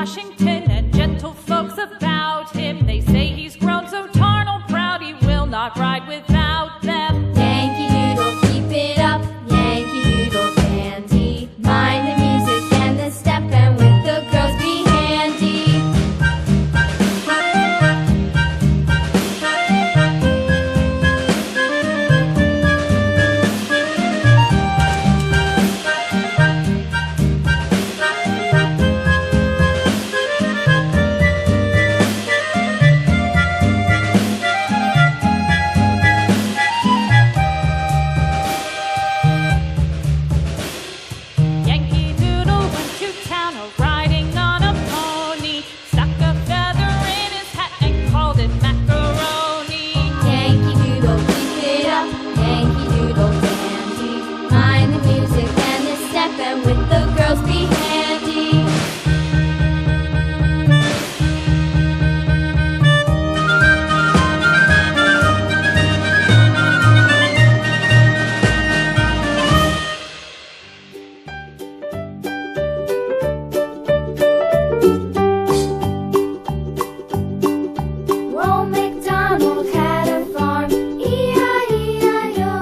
Washington, and gentle folks about him. They say he's grown so tarnal proud he will not ride without them. Yankee Doodle, keep it up, Yankee Doodle dandy. Mind the music and the step, and with the girls be handy. Yankee Doodle went to town riding on a pony, stuck a feather in his hat and called it macaroni. Yankee Doodle, keep it up, Yankee Doodle dandy. Mind the music and the step, and with the girls be handy. Old MacDonald had a farm, E-I-E-I-O.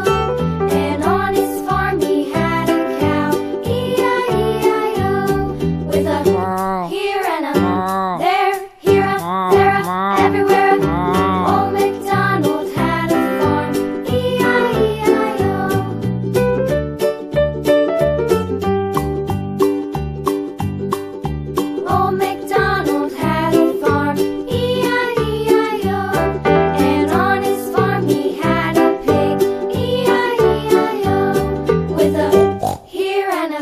And on his farm he had a cow, E-I-E-I-O. With a here and a there, here a, there a, everywhere a. Old MacDonald had a farm, E-I-E-I-O. Old MacDonald had a farm, E-I-E-I-O. And on his farm he had a pig, E-I-E-I-O. With a here and a